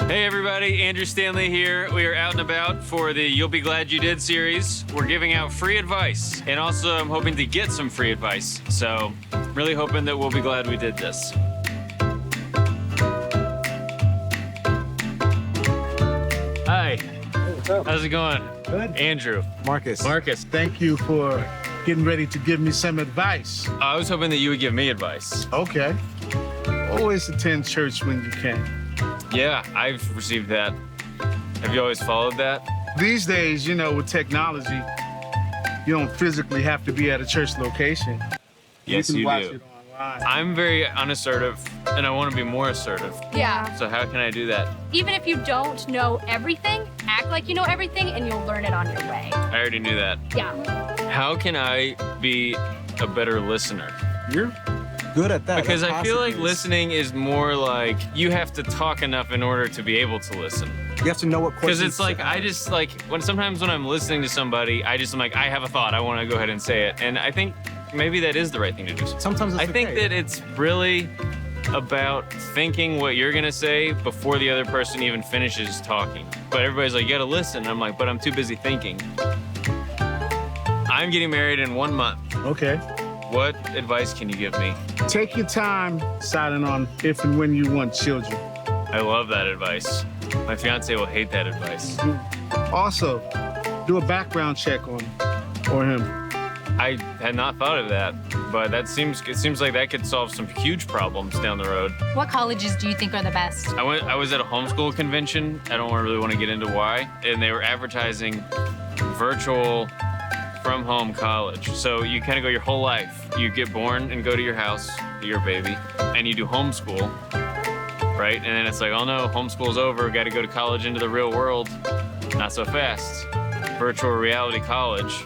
Hey everybody, Andrew Stanley here. We are out and about for the You'll Be Glad You Did series. We're giving out free advice, and also I'm hoping to get some free advice. So, really hoping that we'll be glad we did this. Hi. Hey, what's up? How's it going? Good. Andrew. Marcus. Marcus. Thank you for getting ready to give me some advice. I was hoping that you would give me advice. Okay. Always attend church when you can. Yeah, I've received that. Have you always followed that? These days, you know, with technology, you don't physically have to be at a church location. Yes, you can you watch do. it online. I'm very unassertive, and I want to be more assertive. Yeah. So how can I do that? Even if you don't know everything, act like you know everything and you'll learn it on your way. I already knew that. Yeah. How can I be a better listener? You're good at that. Because That's I feel like passive. listening is more like you have to talk enough in order to be able to listen. You have to know what questions. Because it's like, I just like, sometimes when I'm listening to somebody, I'm like, I have a thought, I want to go ahead and say it. And I think maybe that is the right thing to do. Sometimes it's I think okay. that it's really about thinking what you're gonna say before the other person even finishes talking. But everybody's like, you gotta listen. And I'm like, but I'm too busy thinking. I'm getting married in 1 month. Okay. What advice can you give me? Take your time deciding on if and when you want children. I love that advice. My fiance will hate that advice. Also, do a background check on him. I had not thought of that, but it seems like that could solve some huge problems down the road. What colleges do you think are the best? I was at a homeschool convention. I don't really want to get into why, and they were advertising virtual from home college. So you kind of go your whole life. You get born and go to your house, your baby, and you do homeschool, right? And then it's like, oh no, homeschool's over, got to go to college into the real world. Not so fast. Virtual reality college.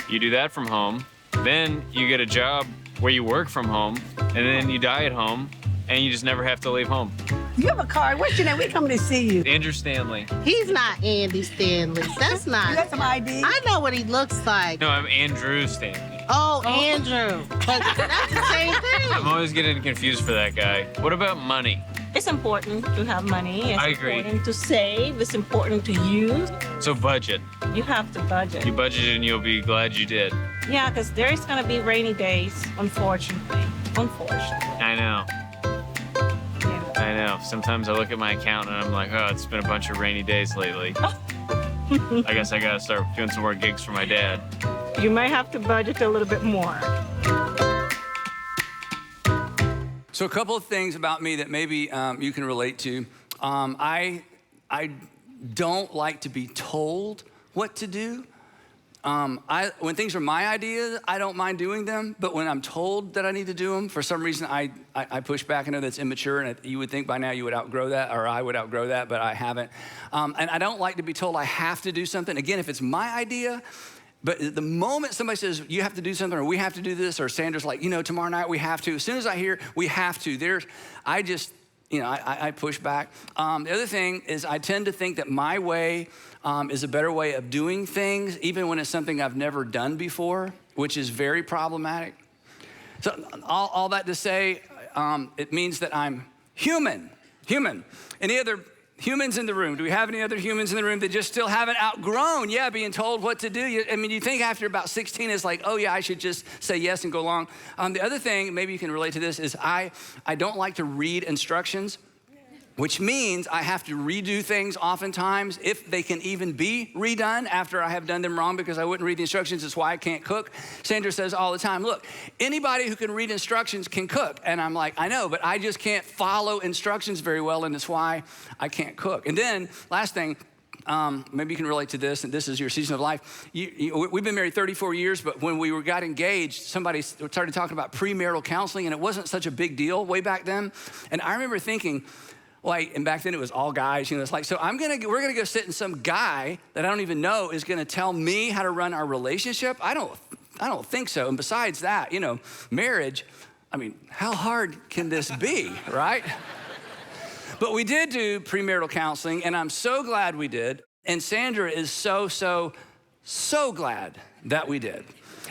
You do that from home, then you get a job where you work from home, and then you die at home, and you just never have to leave home. You have a card. What's your name? We coming to see you. Andrew Stanley. He's not Andy Stanley. That's You not. got some ID? I know what he looks like. No, I'm Andrew Stanley. Oh, Andrew. But that's the same I'm thing. always getting confused for that guy. What about money? It's important to have money. It's I agree. important to save. It's important to use. So budget. You have to budget. You budgeted and you'll be glad you did. Yeah, because there's going to be rainy days, unfortunately. Unfortunately. I know. Yeah. I know. Sometimes I look at my account and I'm like, oh, it's been a bunch of rainy days lately. I guess I gotta start doing some more gigs for my dad. You may have to budget a little bit more. So a couple of things about me that maybe you can relate to. I don't like to be told what to do. When things are my ideas, I don't mind doing them. But when I'm told that I need to do them, for some reason, I push back. I know that's immature, and you would think by now you would outgrow that, or I would outgrow that, but I haven't. And I don't like to be told I have to do something. Again, if it's my idea, but the moment somebody says, you have to do something, or we have to do this, or Sandra's like, you know, tomorrow night we have to. As soon as I hear we have to, I push back. The other thing is I tend to think that my way is a better way of doing things, even when it's something I've never done before, which is very problematic. So all that to say, it means that I'm human. Any other humans in the room? Do we have any other humans in the room that just still haven't outgrown, being told what to do? You think after about 16, it's like, oh yeah, I should just say yes and go along. The other thing, maybe you can relate to this, is I don't like to read instructions, which means I have to redo things oftentimes, if they can even be redone after I have done them wrong, because I wouldn't read the instructions. It's why I can't cook. Sandra says all the time, look, anybody who can read instructions can cook. And I'm like, I know, but I just can't follow instructions very well, and it's why I can't cook. And then, last thing, maybe you can relate to this, and this is your season of life. We've been married 34 years, but when we got engaged, somebody started talking about premarital counseling, and it wasn't such a big deal way back then. And I remember thinking, and back then it was all guys, it's like, so we're gonna go sit and some guy that I don't even know is gonna tell me how to run our relationship? I don't think so. And besides that, marriage, how hard can this be, right? But we did do premarital counseling, and I'm so glad we did. And Sandra is so glad that we did.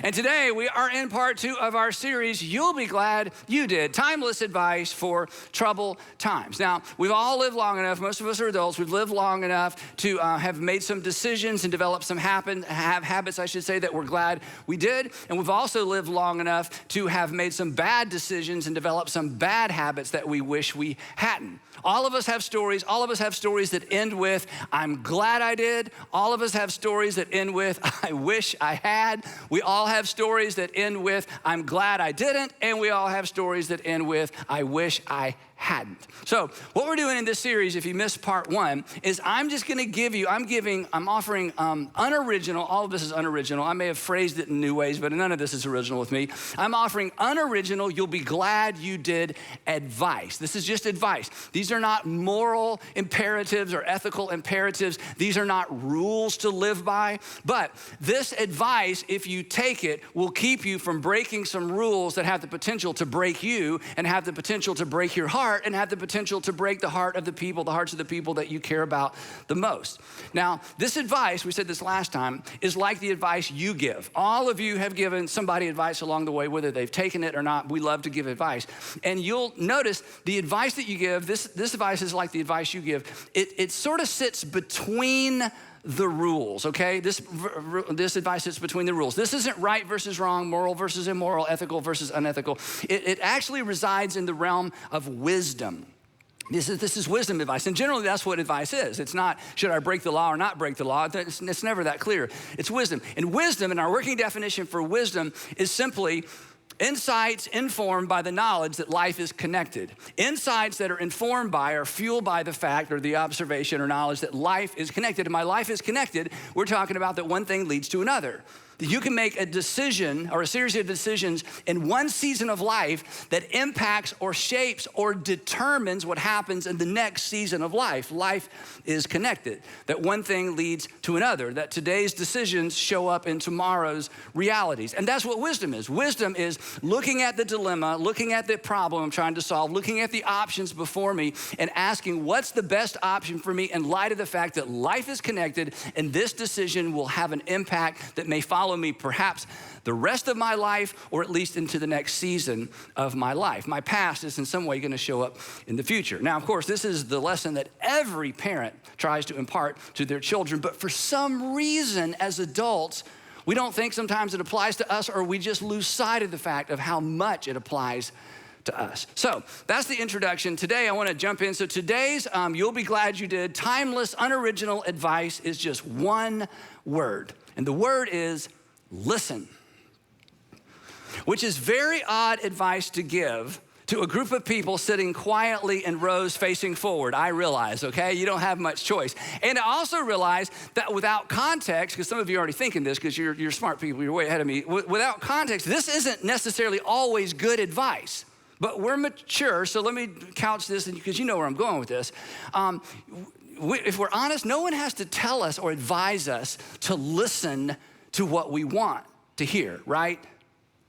And today we are in part 2 of our series, You'll Be Glad You Did, timeless advice for troubled times. Now, we've all lived long enough, most of us are adults, we've lived long enough to have made some decisions and developed some habits, I should say, that we're glad we did. And we've also lived long enough to have made some bad decisions and developed some bad habits that we wish we hadn't. All of us have stories. All of us have stories that end with, I'm glad I did. All of us have stories that end with, I wish I had. We all have stories that end with, I'm glad I didn't. And we all have stories that end with, I wish I hadn't. So what we're doing in this series, if you missed part 1, is I'm just gonna give you, I'm offering unoriginal, all of this is unoriginal. I may have phrased it in new ways, but none of this is original with me. I'm offering unoriginal, you'll be glad you did advice. This is just advice. These are not moral imperatives or ethical imperatives. These are not rules to live by. But this advice, if you take it, will keep you from breaking some rules that have the potential to break you and have the potential to break your heart and have the potential to break the hearts of the people that you care about the most. Now, this advice, we said this last time, is like the advice you give. All of you have given somebody advice along the way, whether they've taken it or not. We love to give advice. And you'll notice the advice that you give, this advice is like the advice you give. It sort of sits between the rules, okay? This advice sits between the rules. This isn't right versus wrong, moral versus immoral, ethical versus unethical. It actually resides in the realm of wisdom. This is wisdom advice, and generally that's what advice is. It's not, should I break the law or not break the law? It's never that clear. It's wisdom. And wisdom, and our working definition for wisdom is simply insights informed by the knowledge that life is connected. Insights that are informed by or fueled by the fact or the observation or knowledge that life is connected. And by life is connected, we're talking about that one thing leads to another. You can make a decision or a series of decisions in one season of life that impacts or shapes or determines what happens in the next season of life. Life is connected. That one thing leads to another. That today's decisions show up in tomorrow's realities. And that's what wisdom is. Wisdom is looking at the dilemma, looking at the problem I'm trying to solve, looking at the options before me and asking what's the best option for me in light of the fact that life is connected and this decision will have an impact that may follow me perhaps the rest of my life or at least into the next season of my life. My past is in some way going to show up in the future. Now, of course, this is the lesson that every parent tries to impart to their children, but for some reason as adults, we don't think sometimes it applies to us or we just lose sight of the fact of how much it applies to us. So that's the introduction. Today I want to jump in. So today's You'll Be Glad You Did, timeless, unoriginal advice is just one word. And the word is listen, which is very odd advice to give to a group of people sitting quietly in rows facing forward. I realize, okay? You don't have much choice. And I also realize that without context, because some of you are already thinking this because you're smart people, you're way ahead of me. Without context, this isn't necessarily always good advice. But we're mature, so let me couch this because you know where I'm going with this. If we're honest, no one has to tell us or advise us to listen to what we want to hear, right?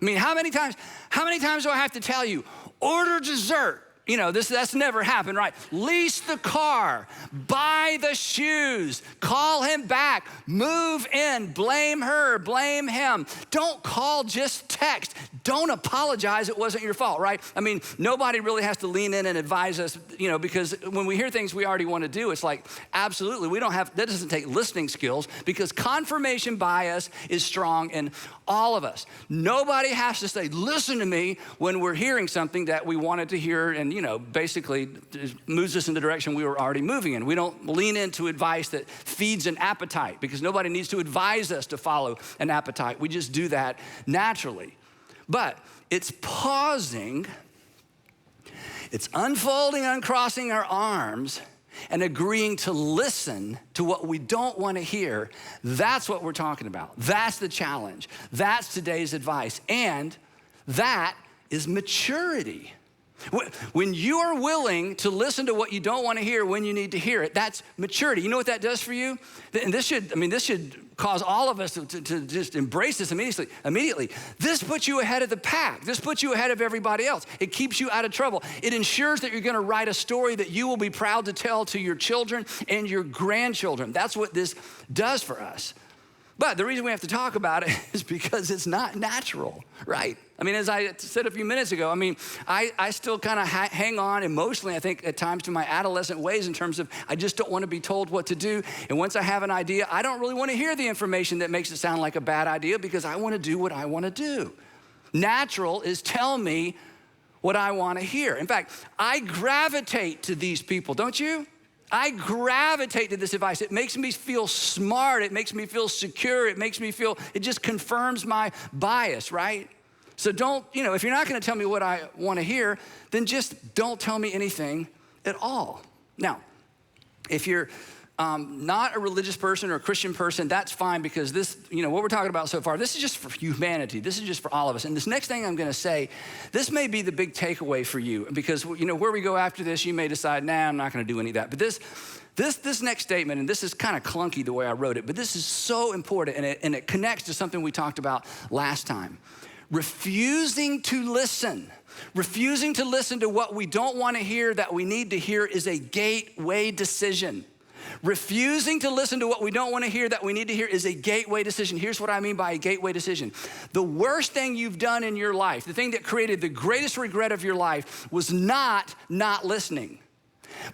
I mean, how many times do I have to tell you, order dessert? You know, that's never happened, right? Lease the car, buy the shoes, call him back, move in, blame her, blame him. Don't call, just text. Don't apologize, it wasn't your fault, right? I mean, nobody really has to lean in and advise us, you know, because when we hear things we already want to do, it's like, absolutely, that doesn't take listening skills because confirmation bias is strong in all of us. Nobody has to say, listen to me when we're hearing something that we wanted to hear and, you know, basically moves us in the direction we were already moving in. We don't lean into advice that feeds an appetite because nobody needs to advise us to follow an appetite. We just do that naturally. But it's pausing, it's unfolding, uncrossing our arms, and agreeing to listen to what we don't want to hear. That's what we're talking about. That's the challenge. That's today's advice. And that is maturity. When you are willing to listen to what you don't want to hear when you need to hear it, that's maturity. You know what that does for you? And this should cause all of us to just embrace this immediately. This puts you ahead of the pack. This puts you ahead of everybody else. It keeps you out of trouble. It ensures that you're going to write a story that you will be proud to tell to your children and your grandchildren. That's what this does for us. But the reason we have to talk about it is because it's not natural, right? I mean, as I said a few minutes ago, I mean, I still kind of hang on emotionally, I think, at times to my adolescent ways in terms of I just don't want to be told what to do. And once I have an idea, I don't really want to hear the information that makes it sound like a bad idea because I want to do what I want to do. Natural is tell me what I want to hear. In fact, I gravitate to these people, don't you? I gravitate to this advice. It makes me feel smart. It makes me feel secure. It makes me feel, it just confirms my bias, right? So don't, if you're not going to tell me what I want to hear, then just don't tell me anything at all. Now, if you're not a religious person or a Christian person, that's fine because this, what we're talking about so far, this is just for humanity. This is just for all of us. And this next thing I'm going to say, this may be the big takeaway for you because, where we go after this, you may decide, nah, I'm not going to do any of that. But this next statement, and this is kind of clunky the way I wrote it, but this is so important and it connects to something we talked about last time. Refusing to listen to what we don't want to hear that we need to hear is a gateway decision. Refusing to listen to what we don't want to hear that we need to hear is a gateway decision. Here's what I mean by a gateway decision. The worst thing you've done in your life, the thing that created the greatest regret of your life was not listening.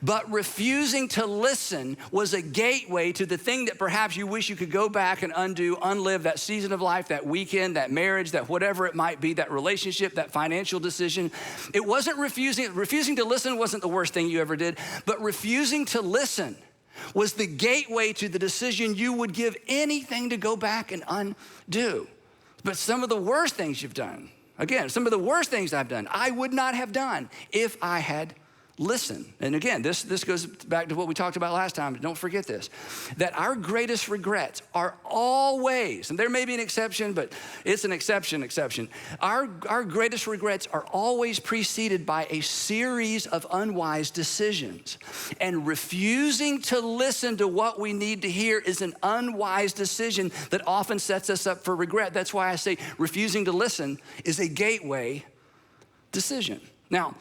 But refusing to listen was a gateway to the thing that perhaps you wish you could go back and unlive that season of life, that weekend, that marriage, that whatever it might be, that relationship, that financial decision. It wasn't refusing to listen wasn't the worst thing you ever did, but refusing to listen was the gateway to the decision you would give anything to go back and undo. But some of the worst things you've done, again, some of the worst things I've done, I would not have done if I had listened. And again, this goes back to what we talked about last time, but don't forget this, that our greatest regrets are always, and there may be an exception, but it's an exception. Our greatest regrets are always preceded by a series of unwise decisions. And refusing to listen to what we need to hear is an unwise decision that often sets us up for regret. That's why I say refusing to listen is a gateway decision. Now,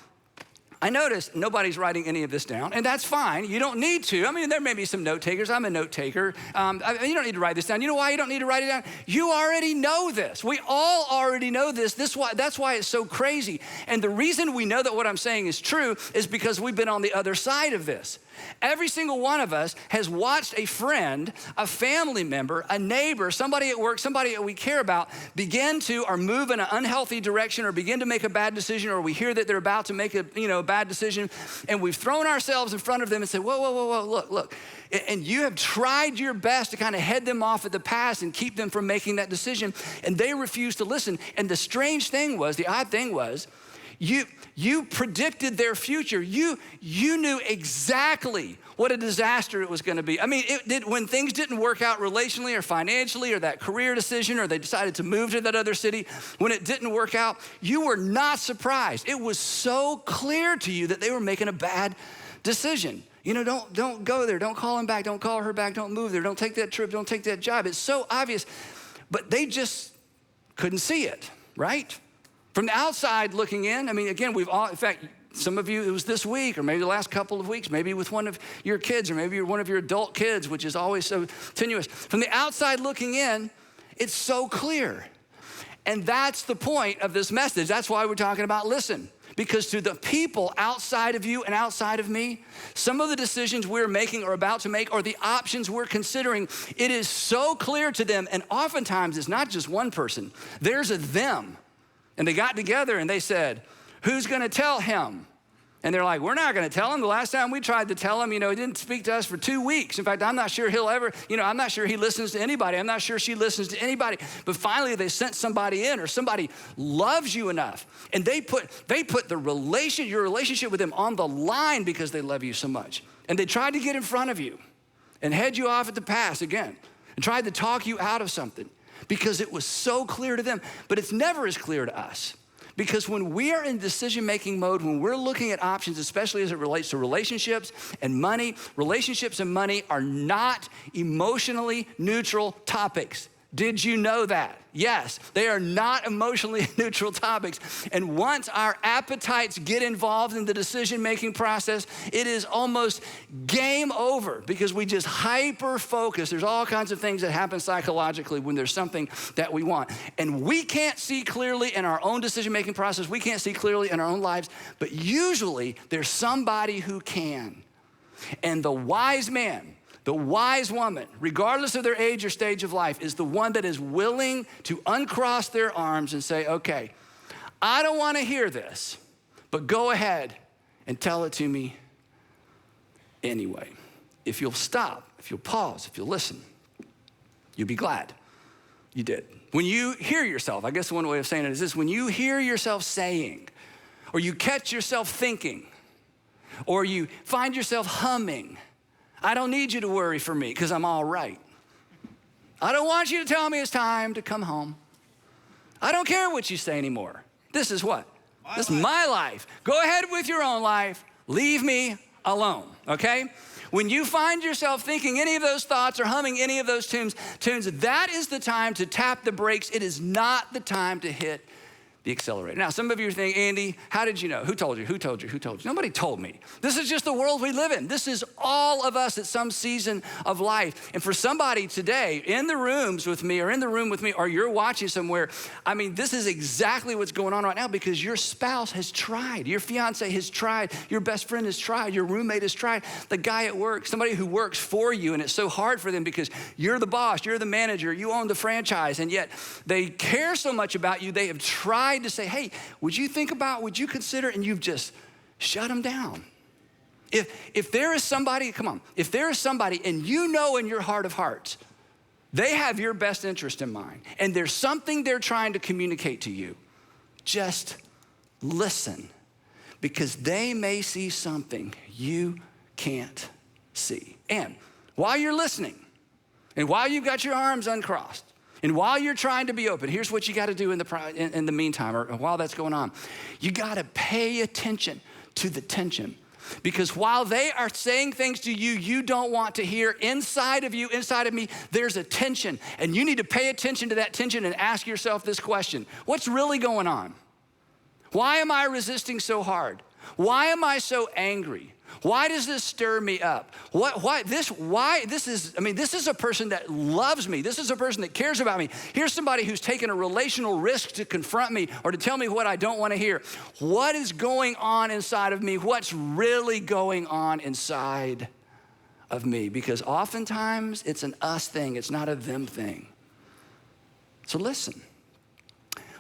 I noticed nobody's writing any of this down, and that's fine. You don't need to. I mean, there may be some note takers. I'm a note taker. You don't need to write this down. You know why you don't need to write it down? You already know this. We all already know this. That's why it's so crazy. And the reason we know that what I'm saying is true is because we've been on the other side of this. Every single one of us has watched a friend, a family member, a neighbor, somebody at work, somebody that we care about begin to or move in an unhealthy direction or begin to make a bad decision, or we hear that they're about to make a bad decision, and we've thrown ourselves in front of them and said, whoa, look. And you have tried your best to kind of head them off at the pass and keep them from making that decision, and they refuse to listen. And the odd thing was, you predicted their future. You knew exactly what a disaster it was going to be. I mean, when things didn't work out relationally or financially or that career decision or they decided to move to that other city, when it didn't work out, you were not surprised. It was so clear to you that they were making a bad decision. Don't go there. Don't call him back. Don't call her back. Don't move there. Don't take that trip. Don't take that job. It's so obvious, but they just couldn't see it, right? From the outside looking in, I mean, again, in fact, some of you, it was this week or maybe the last couple of weeks, maybe with one of your kids or maybe one of your adult kids, which is always so tenuous. From the outside looking in, it's so clear. And that's the point of this message. That's why we're talking about listen. Because to the people outside of you and outside of me, some of the decisions we're making or about to make or the options we're considering, it is so clear to them. And oftentimes it's not just one person, there's a them. And they got together and they said, who's gonna tell him? And they're like, we're not gonna tell him. The last time we tried to tell him, he didn't speak to us for 2 weeks. In fact, I'm not sure he'll ever, I'm not sure he listens to anybody. I'm not sure she listens to anybody. But finally they sent somebody in, or somebody loves you enough. And they put your relationship with them on the line because they love you so much. And they tried to get in front of you and head you off at the pass again and tried to talk you out of something, because it was so clear to them, but it's never as clear to us. Because when we are in decision-making mode, when we're looking at options, especially as it relates to relationships and money are not emotionally neutral topics. Did you know that? Yes, they are not emotionally neutral topics. And once our appetites get involved in the decision-making process, it is almost game over because we just hyper-focus. There's all kinds of things that happen psychologically when there's something that we want. And we can't see clearly in our own decision-making process. We can't see clearly in our own lives, but usually there's somebody who can. And the wise man, the wise woman, regardless of their age or stage of life, is the one that is willing to uncross their arms and say, okay, I don't want to hear this, but go ahead and tell it to me anyway. If you'll stop, if you'll pause, if you'll listen, you'll be glad you did. When you hear yourself, I guess one way of saying it is this, when you hear yourself saying, or you catch yourself thinking, or you find yourself humming, I don't need you to worry for me because I'm all right. I don't want you to tell me it's time to come home. I don't care what you say anymore. This is what? This is my life. Go ahead with your own life. Leave me alone, okay? When you find yourself thinking any of those thoughts or humming any of those tunes, that is the time to tap the brakes. It is not the time to hit the accelerator. Now, some of you are thinking, Andy, how did you know? Who told you? Who told you? Who told you? Nobody told me. This is just the world we live in. This is all of us at some season of life. And for somebody today in the rooms with me or in the room with me, or you're watching somewhere, I mean, this is exactly what's going on right now because your spouse has tried. Your fiance has tried. Your best friend has tried. Your roommate has tried. The guy at work, somebody who works for you, and it's so hard for them because you're the boss, you're the manager, you own the franchise, and yet they care so much about you, they have tried to say, hey, would you consider, and you've just shut them down. If there is somebody, come on, if there is somebody and you know in your heart of hearts, they have your best interest in mind, and there's something they're trying to communicate to you, just listen, because they may see something you can't see. And while you're listening, and while you've got your arms uncrossed, and while you're trying to be open, here's what you got to do in the meantime, or while that's going on. You got to pay attention to the tension. Because while they are saying things to you you don't want to hear, inside of you, inside of me, there's a tension. And you need to pay attention to that tension and ask yourself this question. What's really going on? Why am I resisting so hard? Why am I so angry? Why does this stir me up? This is a person that loves me. This is a person that cares about me. Here's somebody who's taken a relational risk to confront me or to tell me what I don't want to hear. What is going on inside of me? What's really going on inside of me? Because oftentimes it's an us thing. It's not a them thing. So listen.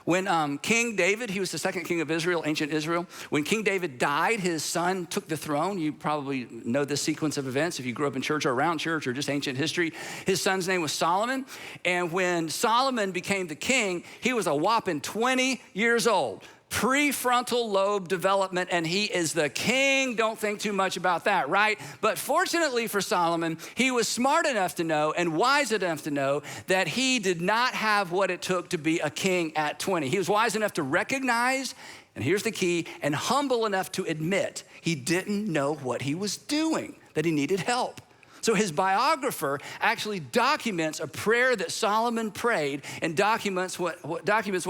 When King David, he was the second king of Israel, ancient Israel. When King David died, his son took the throne. You probably know this sequence of events if you grew up in church or around church or just ancient history. His son's name was Solomon. And when Solomon became the king, he was a whopping 20 years old. Prefrontal lobe development, and he is the king. Don't think too much about that, right? But fortunately for Solomon, he was smart enough to know and wise enough to know that he did not have what it took to be a king at 20. He was wise enough to recognize, and here's the key, and humble enough to admit he didn't know what he was doing, that he needed help. So his biographer actually documents a prayer that Solomon prayed and documents what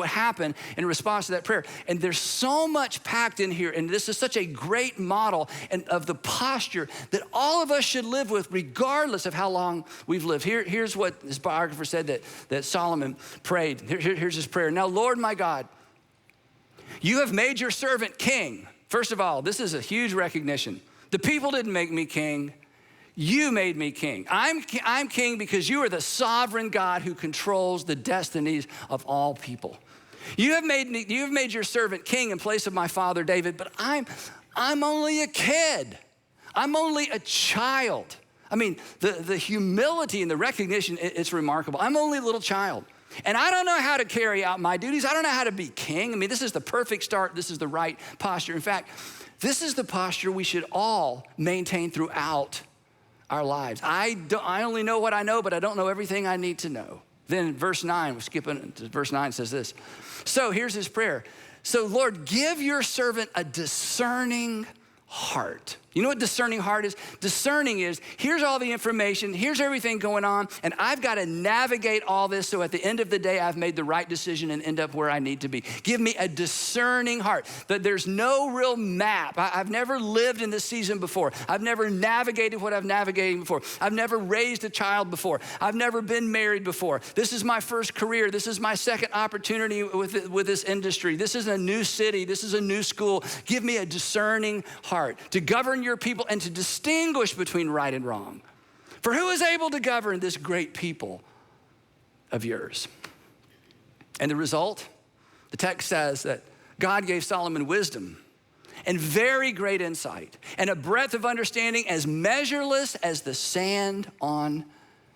happened in response to that prayer. And there's so much packed in here, and this is such a great model of the posture that all of us should live with regardless of how long we've lived. Here's what his biographer said that Solomon prayed. Here's his prayer. Now, Lord my God, you have made your servant king. First of all, this is a huge recognition. The people didn't make me king. You made me king. I'm king because you are the sovereign God who controls the destinies of all people. You have made your servant king in place of my father David, but I'm only a kid. I'm only a child. I mean, the humility and the recognition, it's remarkable. I'm only a little child. And I don't know how to carry out my duties. I don't know how to be king. I mean, this is the perfect start. This is the right posture. In fact, this is the posture we should all maintain throughout our lives. I only know what I know, but I don't know everything I need to know. Then verse 9, we're skipping to verse 9, says this. So here's his prayer. So Lord, give your servant a discerning heart. You know what discerning heart is? Discerning is, here's all the information, here's everything going on, and I've got to navigate all this so at the end of the day, I've made the right decision and end up where I need to be. Give me a discerning heart, that there's no real map. I've never lived in this season before. I've never navigated what I've navigated before. I've never raised a child before. I've never been married before. This is my first career. This is my second opportunity with this industry. This is a new city. This is a new school. Give me a discerning heart to govern your people and to distinguish between right and wrong. For who is able to govern this great people of yours? And the result, the text says that God gave Solomon wisdom and very great insight and a breadth of understanding as measureless as the sand on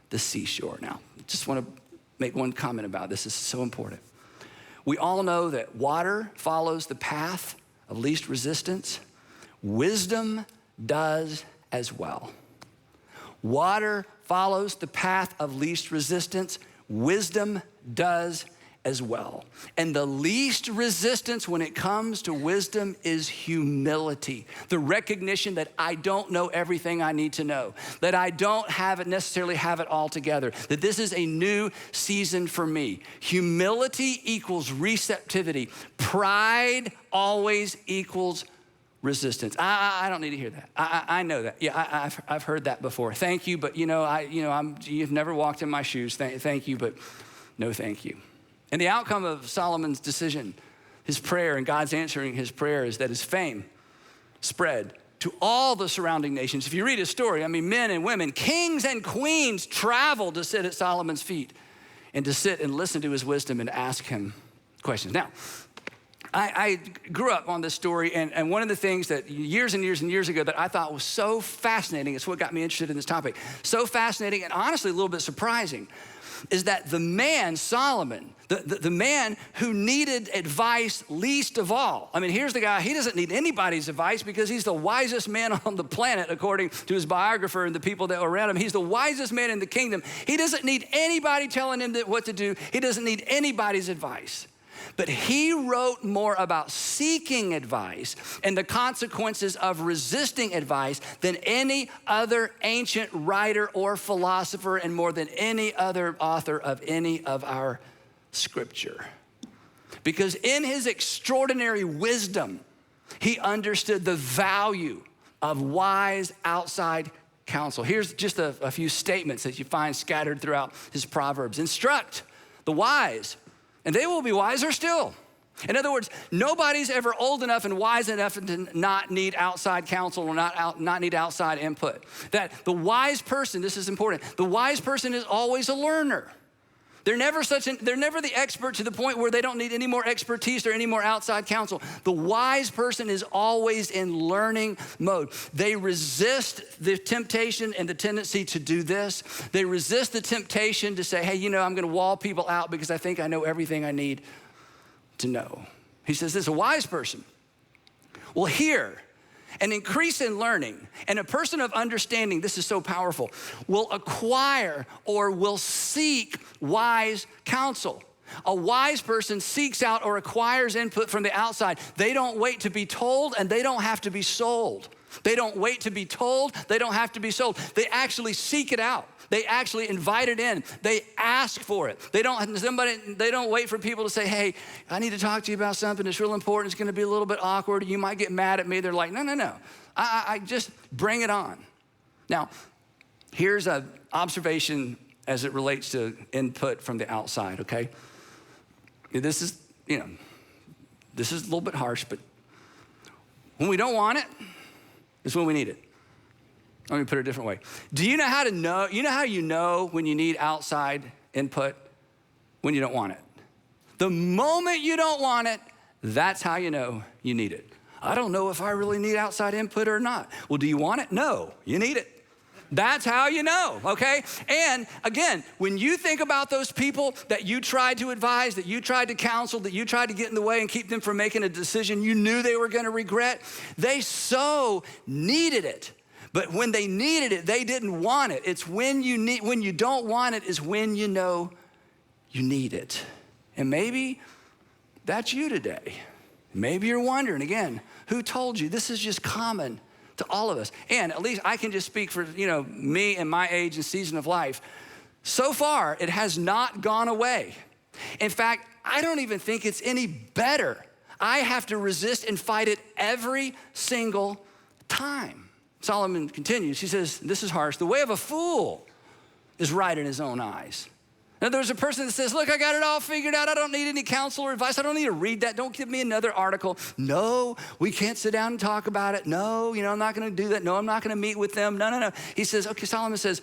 the seashore. Now, just want to make one comment about this. This is so important. We all know that water follows the path of least resistance. Wisdom does as well. Water follows the path of least resistance. Wisdom does as well. And the least resistance when it comes to wisdom is humility. The recognition that I don't know everything I need to know, that I don't necessarily have it all together, that this is a new season for me. Humility equals receptivity. Pride always equals resistance. I don't need to hear that. I know that. Yeah, I've heard that before. Thank you, but you've never walked in my shoes. Thank you, but no thank you. And the outcome of Solomon's decision, his prayer, and God's answering his prayer is that his fame spread to all the surrounding nations. If you read his story, men and women, kings and queens traveled to sit at Solomon's feet and to sit and listen to his wisdom and ask him questions. Now, I grew up on this story, and one of the things that years and years and years ago that I thought was so fascinating, it's what got me interested in this topic, so fascinating and honestly a little bit surprising, is that the man, Solomon, the man who needed advice least of all. Here's the guy, he doesn't need anybody's advice because he's the wisest man on the planet, according to his biographer and the people that were around him. He's the wisest man in the kingdom. He doesn't need anybody telling him what to do. He doesn't need anybody's advice. But he wrote more about seeking advice and the consequences of resisting advice than any other ancient writer or philosopher, and more than any other author of any of our scripture. Because in his extraordinary wisdom, he understood the value of wise outside counsel. Here's just a few statements that you find scattered throughout his Proverbs. Instruct the wise, and they will be wiser still. In other words, nobody's ever old enough and wise enough to not need outside counsel or not need outside input. That the wise person, this is important, the wise person is always a learner. They're never the expert to the point where they don't need any more expertise or any more outside counsel. The wise person is always in learning mode. They resist the temptation and the tendency to do this. They resist the temptation to say, hey, I'm gonna wall people out because I think I know everything I need to know. He says this, a wise person will hear and increase in learning, and a person of understanding, this is so powerful, will acquire or will seek wise counsel. A wise person seeks out or acquires input from the outside. They don't wait to be told, and they don't have to be sold. They don't wait to be told, they don't have to be sold. They actually seek it out. They actually invite it in. They ask for it. They don't wait for people to say, hey, I need to talk to you about something. It's real important. It's gonna be a little bit awkward. You might get mad at me. They're like, no. I just bring it on. Now, here's an observation as it relates to input from the outside, okay? This is a little bit harsh, but when we don't want it, it's when we need it. Let me put it a different way. Do you know how to know? You know how you know when you need outside input? When you don't want it. The moment you don't want it, that's how you know you need it. I don't know if I really need outside input or not. Well, do you want it? No, you need it. That's how you know, okay? And again, when you think about those people that you tried to advise, that you tried to counsel, that you tried to get in the way and keep them from making a decision you knew they were gonna regret, they so needed it. But when they needed it, they didn't want it. It's when you don't want it is when you know you need it. And maybe that's you today. Maybe you're wondering, again, who told you? This is just common to all of us. And at least I can just speak for, me and my age and season of life. So far, it has not gone away. In fact, I don't even think it's any better. I have to resist and fight it every single time. Solomon continues. He says, this is harsh. The way of a fool is right in his own eyes. Now, there's a person that says, look, I got it all figured out. I don't need any counsel or advice. I don't need to read that. Don't give me another article. No, we can't sit down and talk about it. No, I'm not going to do that. No, I'm not going to meet with them. No. He says, okay, Solomon says,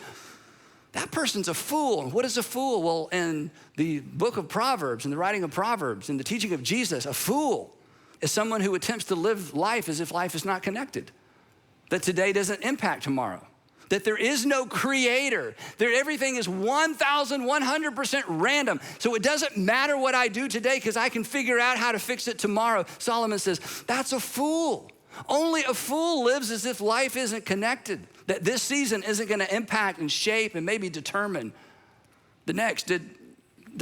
that person's a fool. And what is a fool? Well, in the book of Proverbs, in the writing of Proverbs, in the teaching of Jesus, a fool is someone who attempts to live life as if life is not connected, that today doesn't impact tomorrow, that there is no creator, that everything is 1,100% random. So it doesn't matter what I do today because I can figure out how to fix it tomorrow. Solomon says, that's a fool. Only a fool lives as if life isn't connected, that this season isn't going to impact and shape and maybe determine the next. Did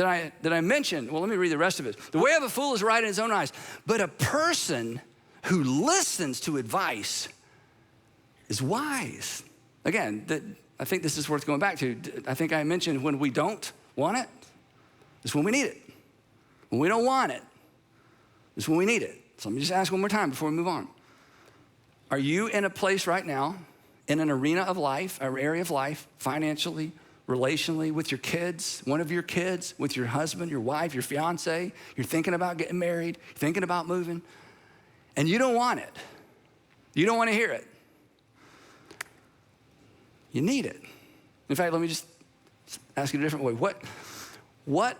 I mention? Well, let me read the rest of it. The way of a fool is right in his own eyes, but a person who listens to advice is wise. Again, I think this is worth going back to. I think I mentioned when we don't want it, it's when we need it. When we don't want it, it's when we need it. So let me just ask one more time before we move on. Are you in a place right now, in an arena of life, an area of life, financially, relationally, with your kids, one of your kids, with your husband, your wife, your fiance, you're thinking about getting married, you're thinking about moving, and you don't want it. You don't want to hear it. You need it. In fact, let me just ask you a different way. What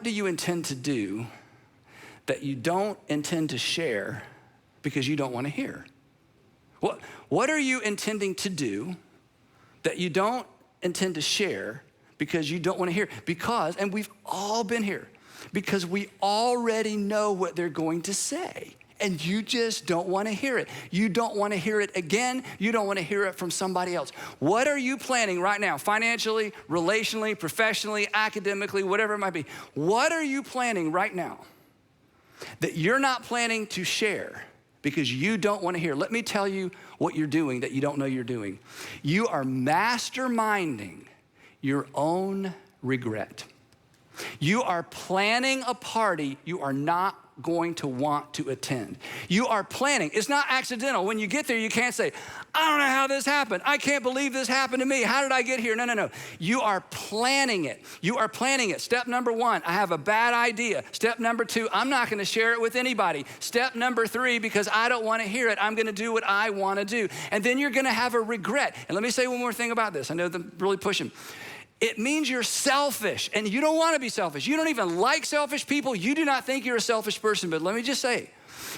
do you intend to do that you don't intend to share because you don't want to hear? What are you intending to do that you don't intend to share because you don't want to hear? Because, and we've all been here, because we already know what they're going to say. And you just don't want to hear it. You don't want to hear it again. You don't want to hear it from somebody else. What are you planning right now, financially, relationally, professionally, academically, whatever it might be? What are you planning right now that you're not planning to share because you don't want to hear? Let me tell you what you're doing that you don't know you're doing. You are masterminding your own regret. You are planning a party you are not going to want to attend. You are planning. It's not accidental. When you get there, you can't say, I don't know how this happened. I can't believe this happened to me. How did I get here? No. You are planning it. You are planning it. Step number 1, I have a bad idea. Step number 2, I'm not going to share it with anybody. Step number 3, because I don't want to hear it, I'm going to do what I want to do. And then you're going to have a regret. And let me say one more thing about this. I know I'm really pushing. It means you're selfish, and you don't want to be selfish. You don't even like selfish people. You do not think you're a selfish person, but let me just say,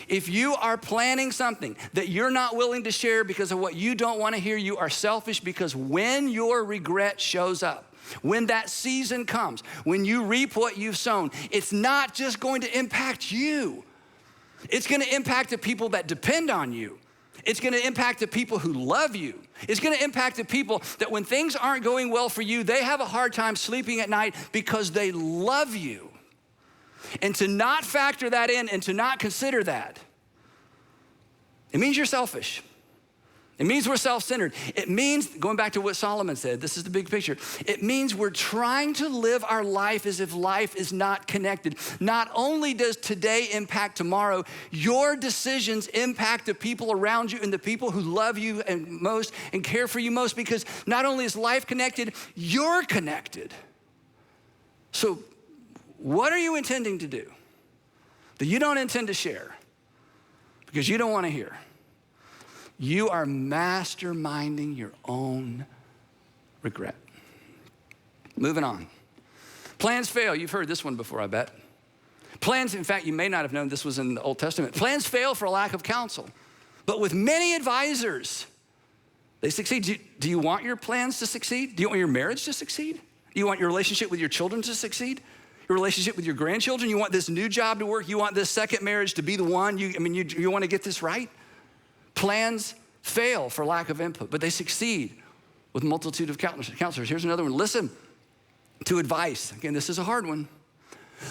if you are planning something that you're not willing to share because of what you don't want to hear, you are selfish, because when your regret shows up, when that season comes, when you reap what you've sown, it's not just going to impact you. It's going to impact the people that depend on you. It's going to impact the people who love you. It's going to impact the people that when things aren't going well for you, they have a hard time sleeping at night because they love you. And to not factor that in and to not consider that, it means you're selfish. It means we're self-centered. It means, going back to what Solomon said, this is the big picture. It means we're trying to live our life as if life is not connected. Not only does today impact tomorrow, your decisions impact the people around you and the people who love you and most and care for you most, because not only is life connected, you're connected. So what are you intending to do that you don't intend to share because you don't want to hear? You are masterminding your own regret. Moving on. Plans fail. You've heard this one before, I bet. Plans, in fact, you may not have known this was in the Old Testament. Plans fail for lack of counsel, but with many advisors, they succeed. Do you want your plans to succeed? Do you want your marriage to succeed? Do you want your relationship with your children to succeed? Your relationship with your grandchildren? You want this new job to work? You want this second marriage to be the one? You want to get this right? Plans fail for lack of input, but they succeed with a multitude of counselors. Here's another one. Listen to advice. Again, this is a hard one.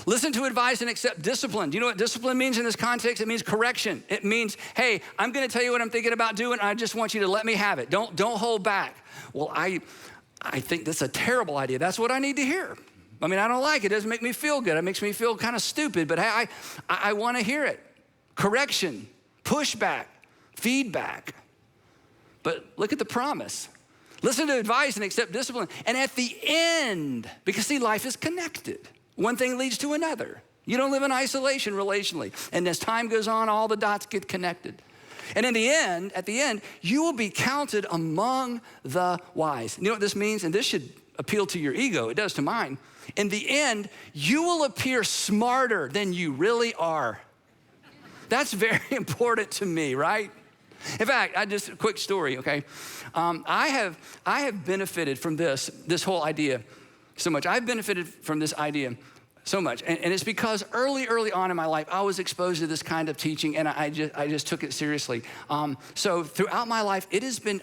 Listen to advice and accept discipline. Do you know what discipline means in this context? It means correction. It means, hey, I'm gonna tell you what I'm thinking about doing. I just want you to let me have it. Don't hold back. Well, I think that's a terrible idea. That's what I need to hear. I mean, I don't like it. It doesn't make me feel good. It makes me feel kind of stupid, but hey, I wanna hear it. Correction, pushback, feedback. But look at the promise. Listen to advice and accept discipline. And at the end, because see, life is connected. One thing leads to another. You don't live in isolation relationally. And as time goes on, all the dots get connected. And in the end, at the end, you will be counted among the wise. You know what this means? And this should appeal to your ego. It does to mine. In the end, you will appear smarter than you really are. That's very important to me, right? In fact, just a quick story, okay? I have benefited from this whole idea so much. I've benefited from this idea so much. And it's because early on in my life, I was exposed to this kind of teaching and I just took it seriously. So throughout my life,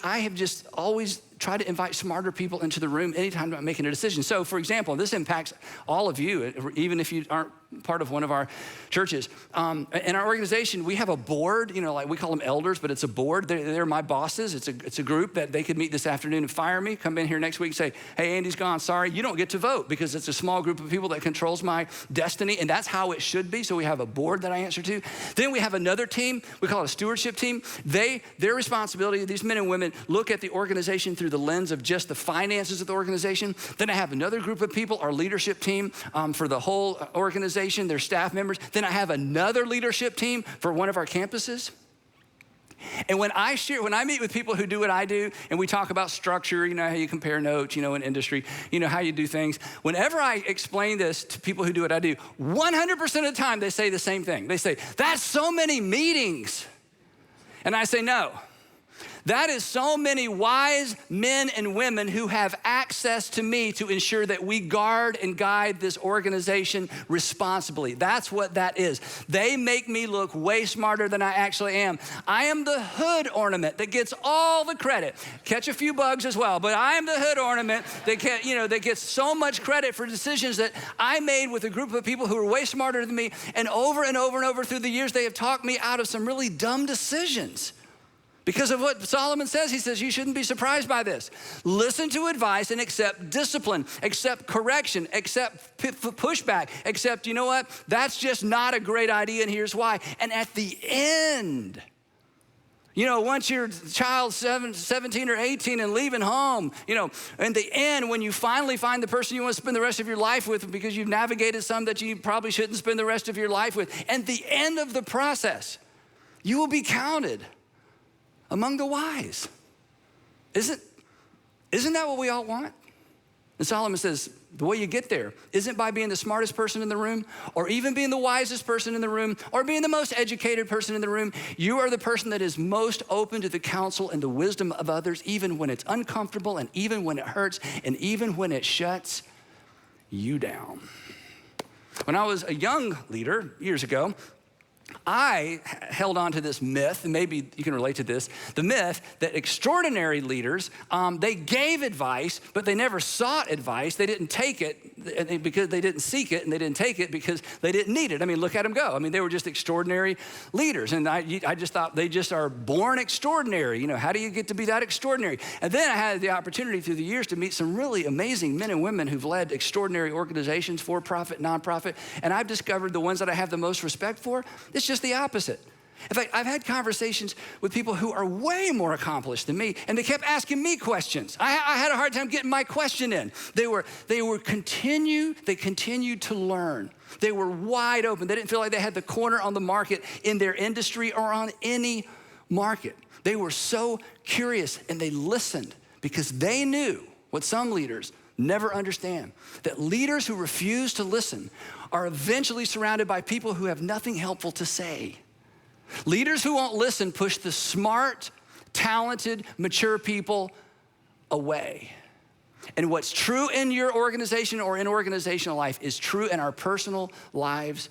I have just always tried to invite smarter people into the room anytime I'm making a decision. So for example, this impacts all of you, even if you aren't part of one of our churches. In our organization, we have a board, like we call them elders, but it's a board. They're my bosses. It's a group that they could meet this afternoon and fire me, come in here next week and say, hey, Andy's gone, sorry, you don't get to vote because it's a small group of people that controls my destiny, and that's how it should be. So we have a board that I answer to. Then we have another team, we call it a stewardship team. Their responsibility, these men and women look at the organization through the lens of just the finances of the organization. Then I have another group of people, our leadership team for the whole organization, their staff members. Then I have another leadership team for one of our campuses. And when I meet with people who do what I do, and we talk about structure, how you compare notes, in industry, how you do things. Whenever I explain this to people who do what I do, 100% of the time they say the same thing. They say, that's so many meetings. And I say, no. That is so many wise men and women who have access to me to ensure that we guard and guide this organization responsibly. That's what that is. They make me look way smarter than I actually am. I am the hood ornament that gets all the credit. Catch a few bugs as well, but I am the hood ornament that gets so much credit for decisions that I made with a group of people who are way smarter than me. And over through the years, they have talked me out of some really dumb decisions. Because of what Solomon says, he says, you shouldn't be surprised by this. Listen to advice and accept discipline, accept correction, accept pushback, accept, you know what? That's just not a great idea, and here's why. And at the end, once your child's 17 or 18 and leaving home, in the end, when you finally find the person you want to spend the rest of your life with because you've navigated some that you probably shouldn't spend the rest of your life with, at the end of the process, you will be counted among the wise. Isn't that what we all want? And Solomon says, the way you get there isn't by being the smartest person in the room or even being the wisest person in the room or being the most educated person in the room. You are the person that is most open to the counsel and the wisdom of others, even when it's uncomfortable and even when it hurts and even when it shuts you down. When I was a young leader years ago, I held on to this myth, and maybe you can relate to this, the myth that extraordinary leaders, they gave advice, but they never sought advice. They didn't take it because they didn't seek it, and they didn't take it because they didn't need it. I mean, look at them go. I mean, they were just extraordinary leaders, and I just thought they just are born extraordinary. How do you get to be that extraordinary? And then I had the opportunity through the years to meet some really amazing men and women who've led extraordinary organizations, for-profit, nonprofit, and I've discovered the ones that I have the most respect for, it's just the opposite. In fact, I've had conversations with people who are way more accomplished than me, and they kept asking me questions. I had a hard time getting my question in. They continued to learn. They were wide open. They didn't feel like they had the corner on the market in their industry or on any market. They were so curious, and they listened because they knew what some leaders never understand, that leaders who refuse to listen are eventually surrounded by people who have nothing helpful to say. Leaders who won't listen push the smart, talented, mature people away. And what's true in your organization or in organizational life is true in our personal lives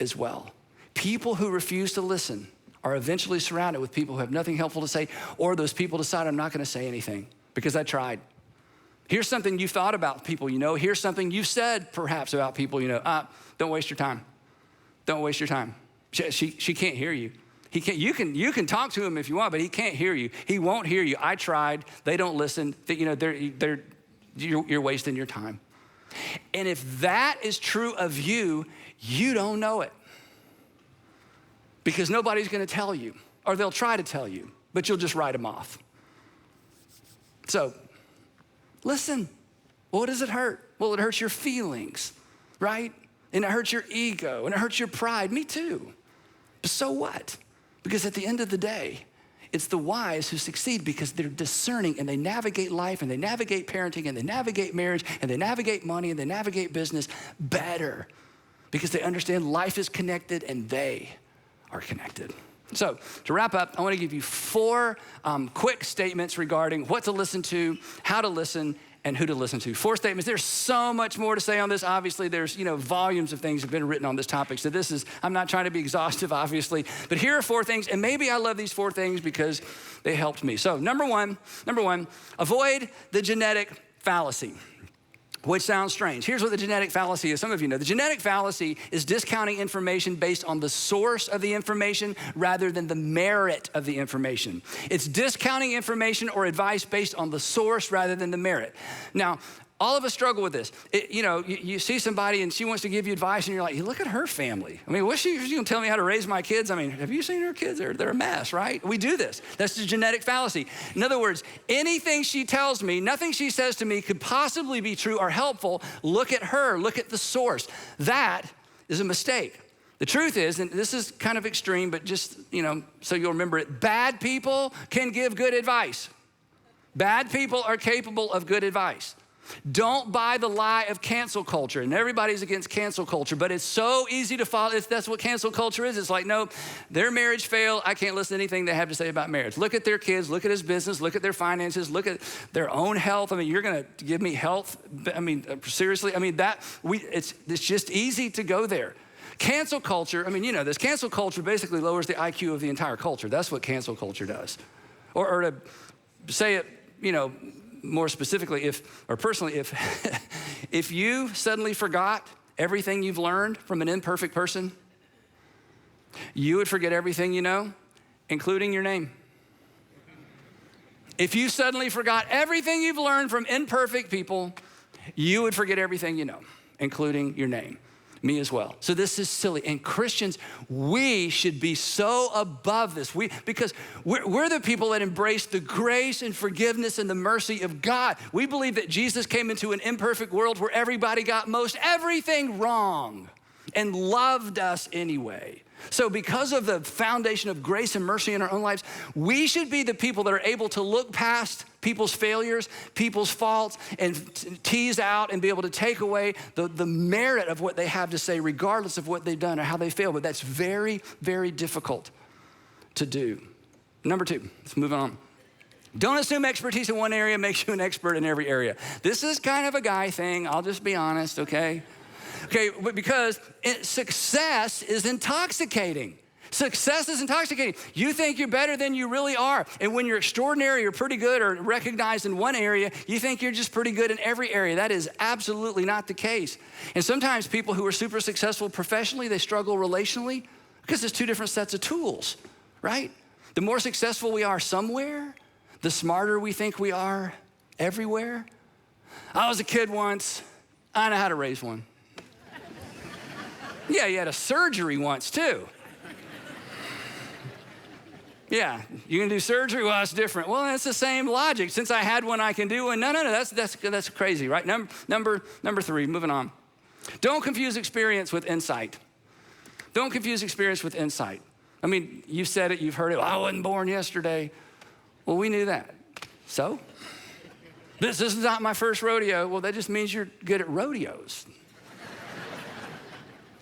as well. People who refuse to listen are eventually surrounded with people who have nothing helpful to say, or those people decide I'm not going to say anything because I tried. Here's something you thought about people you know. Here's something you've said perhaps about people you know. Don't waste your time. Don't waste your time. She can't hear you. He can't, you can talk to him if you want, but he can't hear you. He won't hear you. I tried. They don't listen. You know, you're wasting your time. And if that is true of you, you don't know it. Because nobody's gonna tell you, or they'll try to tell you, but you'll just write them off. So, listen. What does it hurt? Well, it hurts your feelings, right? And it hurts your ego, and it hurts your pride. Me too. But so what? Because at the end of the day, it's the wise who succeed because they're discerning and they navigate life and they navigate parenting and they navigate marriage and they navigate money and they navigate business better because they understand life is connected and they are connected. So to wrap up, I want to give you 4 quick statements regarding what to listen to, how to listen, and who to listen to. 4 statements. There's so much more to say on this. Obviously, there's volumes of things have been written on this topic. So I'm not trying to be exhaustive, obviously, but here are 4 things, and maybe I love these 4 things because they helped me. So number one, avoid the genetic fallacy, which sounds strange. Here's what the genetic fallacy is. Some of you know. The genetic fallacy is discounting information based on the source of the information rather than the merit of the information. It's discounting information or advice based on the source rather than the merit. Now, all of us struggle with this. You see somebody and she wants to give you advice and you're like, look at her family. I mean, what's she gonna tell me how to raise my kids? I mean, have you seen her kids? They're a mess, right? We do this. That's the genetic fallacy. In other words, anything she tells me, nothing she says to me could possibly be true or helpful. Look at her, look at the source. That is a mistake. The truth is, and this is kind of extreme, but just, so you'll remember it, bad people can give good advice. Bad people are capable of good advice. Don't buy the lie of cancel culture. And everybody's against cancel culture, but it's so easy to follow. That's what cancel culture is. It's like, no, their marriage failed. I can't listen to anything they have to say about marriage. Look at their kids, look at his business, look at their finances, look at their own health. I mean, you're gonna give me health? I mean, seriously? I mean, it's just easy to go there. Cancel culture, I mean, this cancel culture basically lowers the IQ of the entire culture. That's what cancel culture does. Or to say it, more specifically, if you suddenly forgot everything you've learned from an imperfect person, you would forget everything you know, including your name. If you suddenly forgot everything you've learned from imperfect people, you would forget everything you know, including your name. Me as well. So this is silly. And Christians, we should be so above this. Because we're the people that embrace the grace and forgiveness and the mercy of God. We believe that Jesus came into an imperfect world where everybody got most everything wrong and loved us anyway. So because of the foundation of grace and mercy in our own lives, we should be the people that are able to look past people's failures, people's faults, and tease out and be able to take away the merit of what they have to say, regardless of what they've done or how they failed. But that's very, very difficult to do. Number 2, let's move on. Don't assume expertise in one area makes you an expert in every area. This is kind of a guy thing. I'll just be honest, okay? Okay, because success is intoxicating. Success is intoxicating. You think you're better than you really are. And when you're extraordinary or pretty good or recognized in one area, you think you're just pretty good in every area. That is absolutely not the case. And sometimes people who are super successful professionally, they struggle relationally because there's 2 different sets of tools, right? The more successful we are somewhere, the smarter we think we are everywhere. I was a kid once. I know how to raise one. Yeah, you had a surgery once too. Yeah, you can do surgery? Well, that's different. Well, that's the same logic. Since I had one, I can do one. No, that's crazy, right? Number 3, moving on. Don't confuse experience with insight. Don't confuse experience with insight. I mean, you said it, you've heard it. Well, I wasn't born yesterday. Well, we knew that. So? This is not my first rodeo. Well, that just means you're good at rodeos.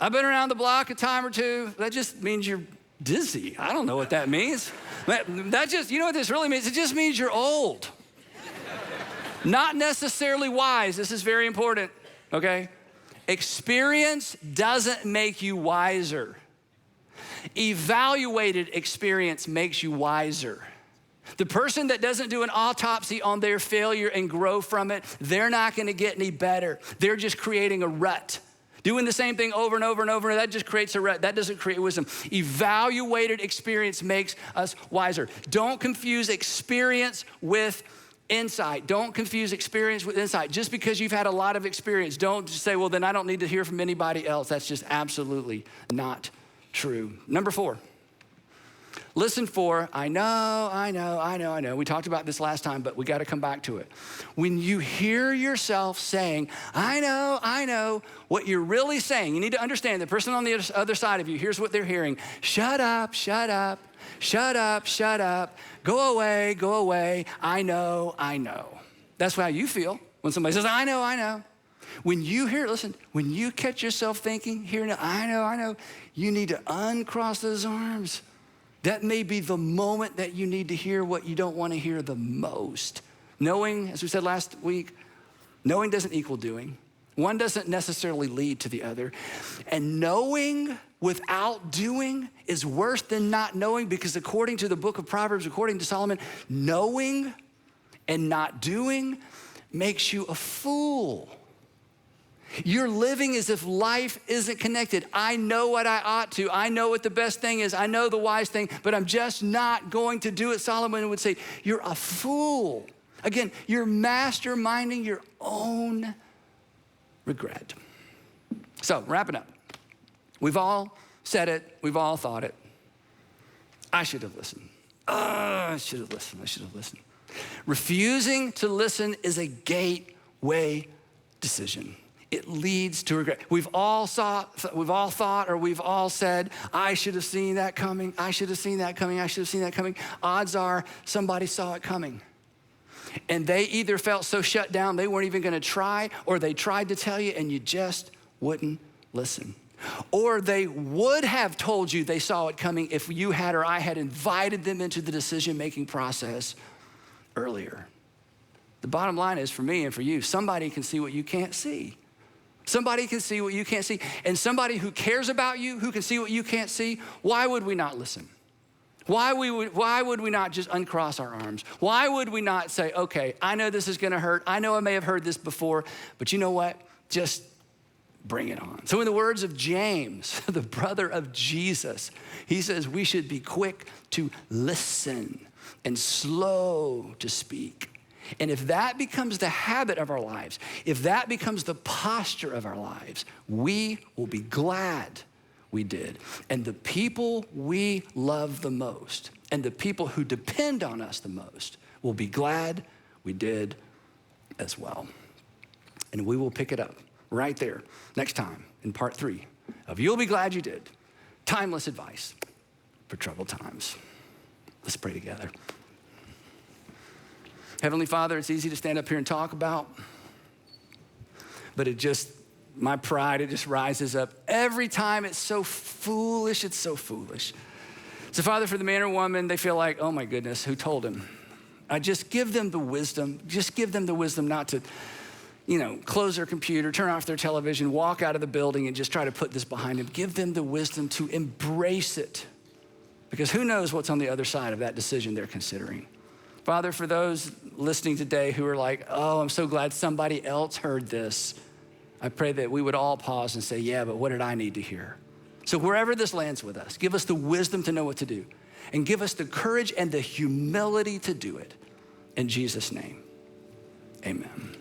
I've been around the block a time or 2. That just means you're dizzy. I don't know what that means. That just, you know what this really means? It just means you're old. Not necessarily wise. This is very important, okay? Experience doesn't make you wiser. Evaluated experience makes you wiser. The person that doesn't do an autopsy on their failure and grow from it, they're not gonna get any better. They're just creating a rut. Doing the same thing over and over and over, that just creates a rut. That doesn't create wisdom. Evaluated experience makes us wiser. Don't confuse experience with insight. Don't confuse experience with insight. Just because you've had a lot of experience, don't just say, well, then I don't need to hear from anybody else. That's just absolutely not true. Number 4. Listen for, I know. We talked about this last time, but we got to come back to it. When you hear yourself saying, I know, what you're really saying, you need to understand the person on the other side of you, here's what they're hearing. Shut up. Go away. I know. That's how you feel when somebody says, I know. When you hear, listen, when you catch yourself thinking, hearing, I know, you need to uncross those arms. That may be the moment that you need to hear what you don't want to hear the most. Knowing, as we said last week, knowing doesn't equal doing. One doesn't necessarily lead to the other. And knowing without doing is worse than not knowing, because according to the book of Proverbs, according to Solomon, knowing and not doing makes you a fool. You're living as if life isn't connected. I know what I ought to. I know what the best thing is. I know the wise thing, but I'm just not going to do it. Solomon would say, you're a fool. Again, you're masterminding your own regret. So, wrapping up. We've all said it. We've all thought it. I should have listened. I should have listened. Refusing to listen is a gateway decision. It leads to regret. We've all thought, or we've all said, I should have seen that coming. Odds are somebody saw it coming. And they either felt so shut down they weren't even gonna try, or they tried to tell you and you just wouldn't listen. Or they would have told you they saw it coming if you had or I had invited them into the decision-making process earlier. The bottom line is, for me and for you, somebody can see what you can't see. Somebody can see what you can't see. And somebody who cares about you, who can see what you can't see, why would we not listen? Why would we not just uncross our arms? Why would we not say, okay, I know this is gonna hurt. I know I may have heard this before, but you know what? Just bring it on. So in the words of James, the brother of Jesus, he says we should be quick to listen and slow to speak. And if that becomes the habit of our lives, if that becomes the posture of our lives, we will be glad we did. And the people we love the most, and the people who depend on us the most, will be glad we did as well. And we will pick it up right there next time in part 3 of You'll Be Glad You Did, Timeless Advice for Troubled Times. Let's pray together. Heavenly Father, it's easy to stand up here and talk about, but my pride, it just rises up every time. It's so foolish. So Father, for the man or woman, they feel like, oh my goodness, who told him? I just give them the wisdom. Just give them the wisdom not to, close their computer, turn off their television, walk out of the building and just try to put this behind them. Give them the wisdom to embrace it, because who knows what's on the other side of that decision they're considering. Father, for those listening today who are like, oh, I'm so glad somebody else heard this, I pray that we would all pause and say, yeah, but what did I need to hear? So wherever this lands with us, give us the wisdom to know what to do, and give us the courage and the humility to do it. In Jesus' name, amen.